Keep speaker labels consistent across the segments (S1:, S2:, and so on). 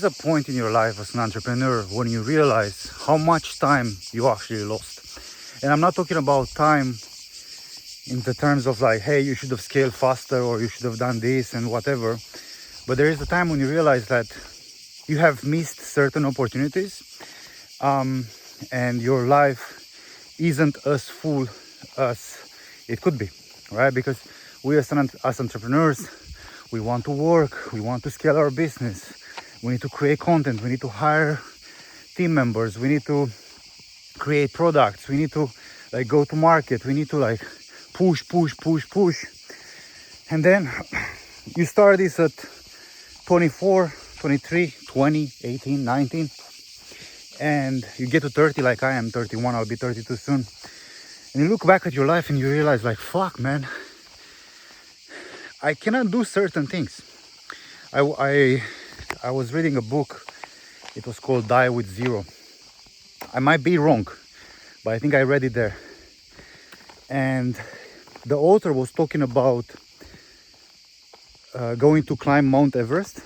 S1: There's a point in your life as an entrepreneur when you realize how much time you actually lost. And I'm not talking about time in the terms of like, hey, you should have scaled faster or you should have done this and whatever. But there is a time when you realize that you have missed certain opportunities, and your life isn't as full as it could be, right? Because we as entrepreneurs, we want to work, we want to scale our business, we need to create content, we need to hire team members, we need to create products, we need to like go to market, we need to like push. And then you start this at 24, 23, 20, 18, 19, and you get to 30 like I am 31, I'll be 32 soon. And you look back at your life and you realize like, fuck man, I cannot do certain things. I was reading a book, it was called Die with Zero. I might be wrong, but I think I read it there. And the author was talking about going to climb Mount Everest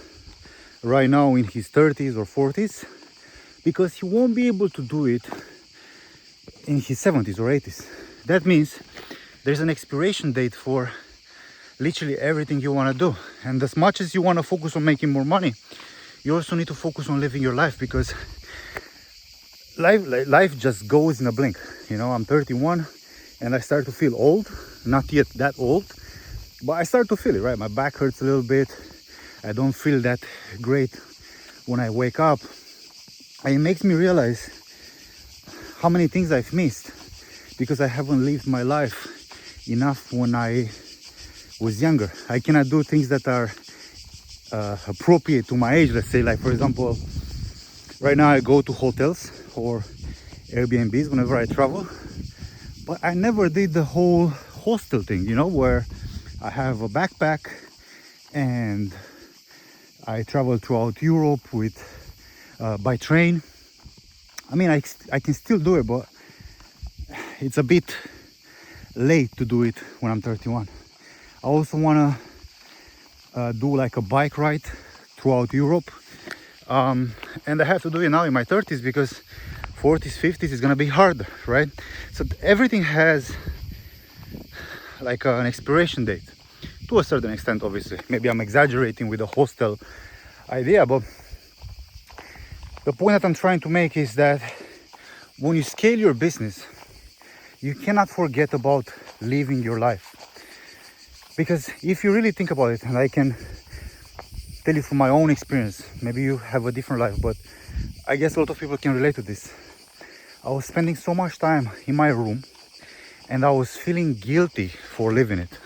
S1: right now in his 30s or 40s, because he won't be able to do it in his 70s or 80s. That means there's an expiration date for literally everything you want to do. And as much as you want to focus on making more money, you also need to focus on living your life, because life just goes in a blink. You know, I'm 31 and I start to feel old, not yet that old, but I start to feel it, right? My back hurts a little bit. I don't feel that great when I wake up. And it makes me realize how many things I've missed because I haven't lived my life enough when I was younger. I cannot do things that are appropriate to my age, let's say. Like for example, right now I go to hotels or Airbnbs whenever I travel, but I never did the whole hostel thing, you know, where I have a backpack and I travel throughout Europe with by train. I mean, I can still do it, but it's a bit late to do it when I'm 31. I also want to do like a bike ride throughout Europe, and I have to do it now in my 30s because 40s, 50s is gonna be harder, right? So everything has like an expiration date to a certain extent. Obviously, maybe I'm exaggerating with the hostel idea, but the point that I'm trying to make is that when you scale your business, you cannot forget about living your life. Because if you really think about it, and I can tell you from my own experience, maybe you have a different life, but I guess a lot of people can relate to this. I was spending so much time in my room and I was feeling guilty for living it.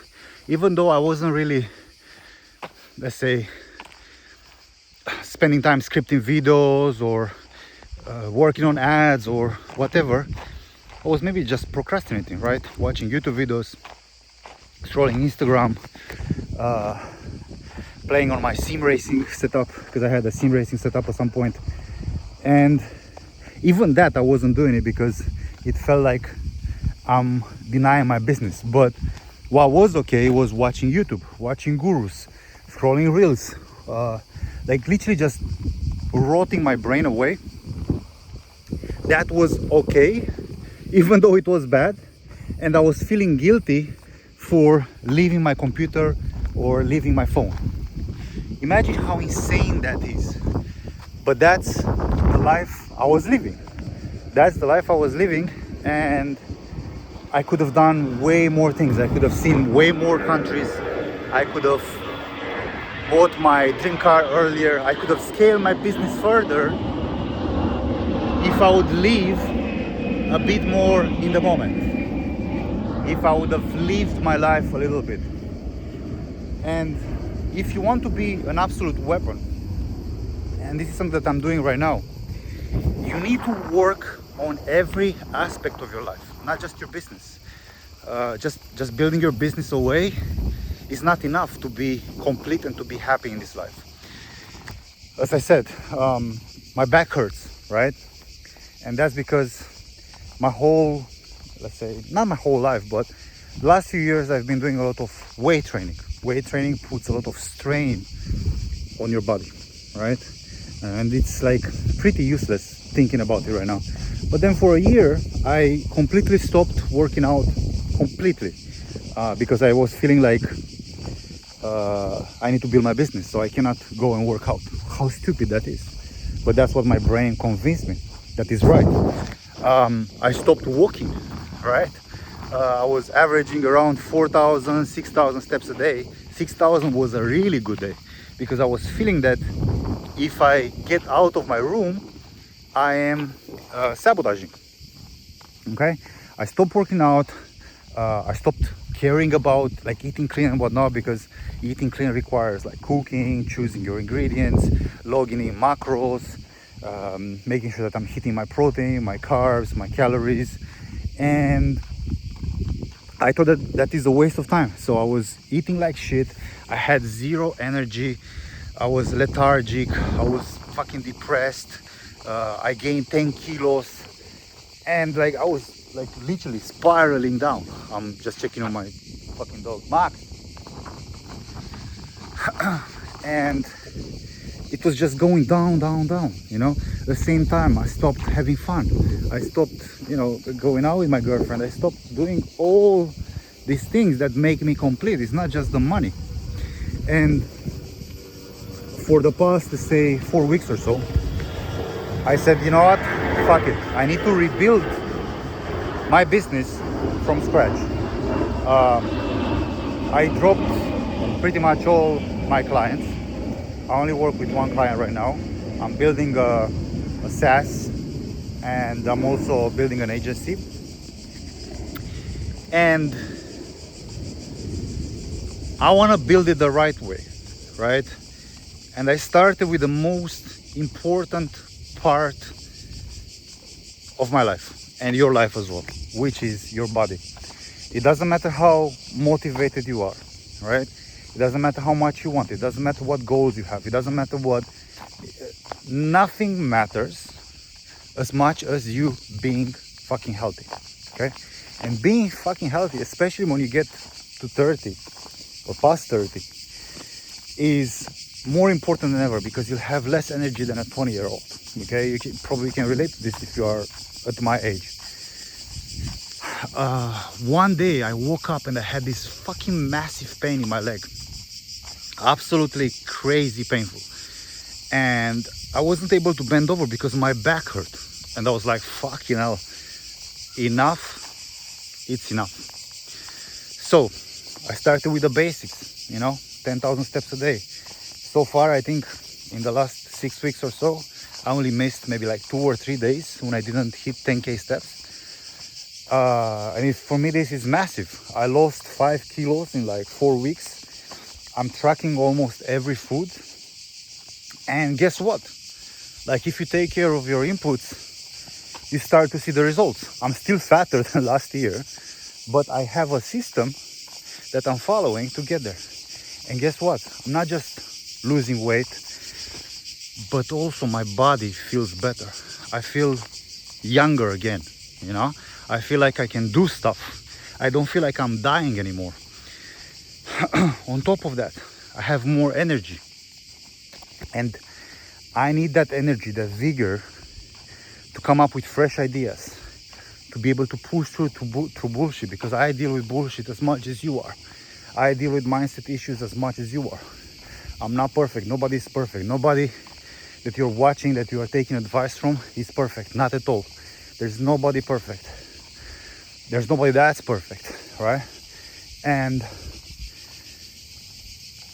S1: Even though I wasn't really, let's say, spending time scripting videos or working on ads or whatever, I was maybe just procrastinating, right? Watching YouTube videos, scrolling Instagram, playing on my sim racing setup, because I had a sim racing setup at some point. And even that I wasn't doing it because it felt like I'm denying my business. But what was okay was watching YouTube, watching gurus, scrolling reels, like literally just rotting my brain away. That was okay, even though it was bad, and I was feeling guilty for leaving my computer or leaving my phone. Imagine how insane that is. But that's the life I was living. That's the life I was living, and I could have done way more things. I could have seen way more countries. I could have bought my dream car earlier. I could have scaled my business further if I would live a bit more in the moment. If I would have lived my life a little bit. And if you want to be an absolute weapon, and this is something that I'm doing right now, you need to work on every aspect of your life, not just your business. Just building your business away is not enough to be complete and to be happy in this life. As I said, my back hurts, right? And that's because my whole, let's say, not my whole life, but the last few years I've been doing a lot of weight training. Weight training puts a lot of strain on your body, right? and it's like pretty useless thinking about it right now. But then for a year I completely stopped working out completely, because I was feeling like I need to build my business, so I cannot go and work out. How stupid that is, but that's what my brain convinced me that is right. I stopped walking, right? I was averaging around 4,000, 6,000 steps a day. 6,000 was a really good day, because I was feeling that if I get out of my room, I am sabotaging. Okay, I stopped working out. I stopped caring about like eating clean and whatnot, because eating clean requires like cooking, choosing your ingredients, logging in macros, making sure that I'm hitting my protein, my carbs, my calories. And I thought that that is a waste of time, so I was eating like shit. I had zero energy. I was lethargic. I was fucking depressed. I gained 10 kilos, and like I was like literally spiraling down. I'm just checking on my fucking dog Max. And it was just going down, down, down, you know. At the same time I stopped having fun. I stopped, you know, going out with my girlfriend. I stopped doing all these things that make me complete. It's not just the money. And for the past, say, 4 weeks or so, I said, you know what, fuck it, I need to rebuild my business from scratch. I dropped pretty much all my clients. I only work with one client right now. I'm building a SaaS, and I'm also building an agency. And I want to build it the right way, right? And I started with the most important part of my life and your life as well, which is your body. It doesn't matter how motivated you are, right? It doesn't matter how much you want. It doesn't matter what goals you have. It doesn't matter what. Nothing matters as much as you being fucking healthy, okay? And being fucking healthy, especially when you get to 30 or past 30, is more important than ever, because you'll have less energy than a 20-year-old, okay? You probably can relate to this if you are at my age. One day I woke up and I had this fucking massive pain in my leg. Absolutely crazy painful. And I wasn't able to bend over because my back hurt. And I was like, fucking hell, enough, it's enough. So I started with the basics, you know, 10,000 steps a day. So far, I think in the last 6 weeks or so, I only missed maybe like 2 or 3 days when I didn't hit 10K steps. And for me, this is massive. I lost 5 kilos in like 4 weeks. I'm tracking almost every food. And guess what? Like, if you take care of your inputs, you start to see the results. I'm still fatter than last year, but I have a system that I'm following to get there. And guess what? I'm not just losing weight, but also my body feels better. I feel younger again, you know? I feel like I can do stuff. I don't feel like I'm dying anymore. On top of that, I have more energy. And I need that energy, that vigor, to come up with fresh ideas, to be able to push through to bullshit, because I deal with bullshit as much as you are. I deal with mindset issues as much as you are. I'm not perfect. Nobody is perfect. Nobody that you're watching, that you are taking advice from, is perfect. Not at all. There's nobody perfect. There's nobody that's perfect, right? And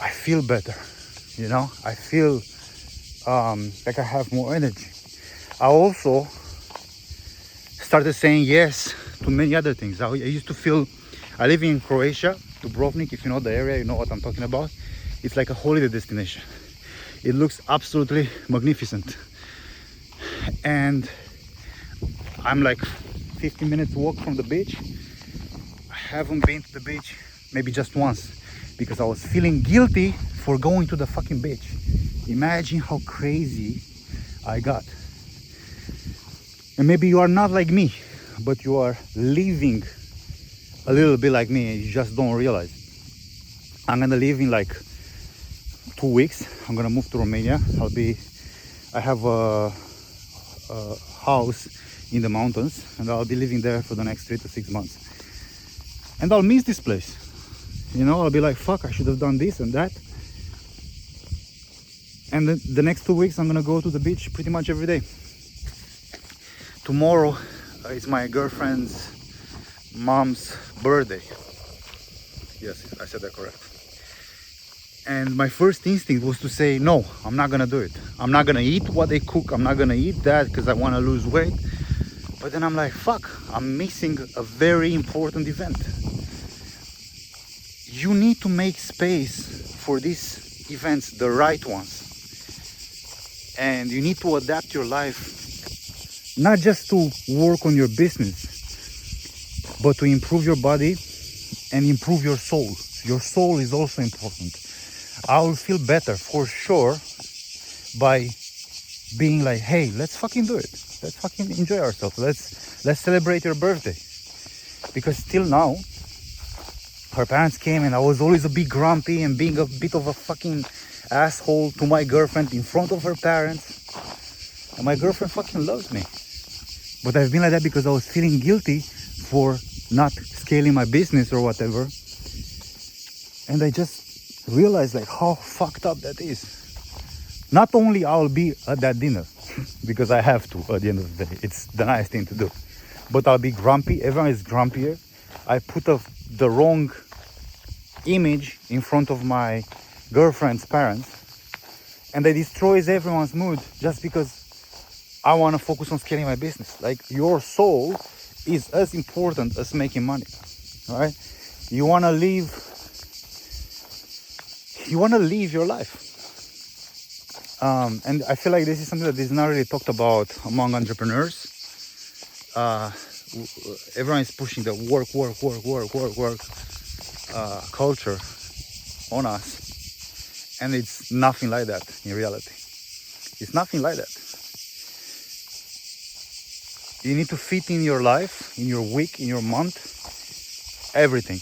S1: I feel better, you know? I feel like I have more energy. I also started saying yes to many other things. I used to feel, I live in Croatia, Dubrovnik, if you know the area, you know what I'm talking about. It's like a holiday destination. It looks absolutely magnificent. And I'm like 15 minutes walk from the beach. I haven't been to the beach maybe just once, because I was feeling guilty for going to the fucking beach. Imagine how crazy I got. And maybe you are not like me, but you are living a little bit like me and you just don't realize. I'm gonna leave in like 2 weeks. I'm gonna move to Romania. I'll be I have a house in the mountains, and I'll be living there for the next 3 to 6 months. And I'll miss this place. You know, I'll be like, fuck, I should have done this and that. And then the next 2 weeks, I'm gonna go to the beach pretty much every day. Tomorrow is my girlfriend's mom's birthday. Yes, I said that correct. And my first instinct was to say, no, I'm not gonna do it. I'm not gonna eat what they cook. I'm not gonna eat that because I wanna lose weight. But then I'm like, fuck, I'm missing a very important event. You need to make space for these events, the right ones. And you need to adapt your life, not just to work on your business, but to improve your body and improve your soul. Your soul is also important. I will feel better for sure by being like, hey, let's fucking do it. Let's fucking enjoy ourselves. Let's celebrate your birthday. Because till now, her parents came and I was always a bit grumpy and being a bit of a fucking asshole to my girlfriend in front of her parents. And my girlfriend fucking loves me. But I've been like that because I was feeling guilty for not scaling my business or whatever. And I just realized like how fucked up that is. Not only I'll be at that dinner because I have to at the end of the day, it's the nice thing to do, but I'll be grumpy. Everyone is grumpier. I put the wrong image in front of my girlfriend's parents, and it destroys everyone's mood just because I want to focus on scaling my business. Like, your soul is as important as making money. All right, you want to live your life. And I feel like this is something that is not really talked about among entrepreneurs. Everyone is pushing the work culture on us, and it's nothing like that in reality. It's nothing like that. You need to fit in your life, in your week, in your month, everything,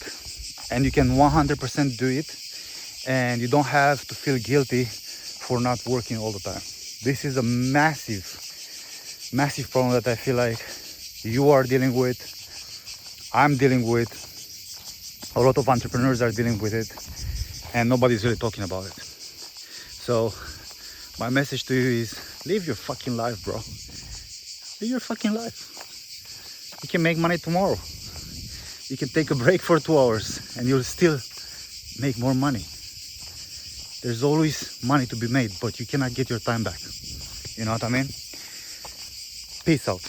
S1: and you can 100% do it, and you don't have to feel guilty for not working all the time. This is a massive problem that I feel like you are dealing with, I'm dealing with, a lot of entrepreneurs are dealing with it, and nobody's really talking about it. So my message to you is, live your fucking life, bro. Live your fucking life. You can make money tomorrow. You can take a break for 2 hours and you'll still make more money. There's always money to be made, but you cannot get your time back. You know what I mean? Peace out.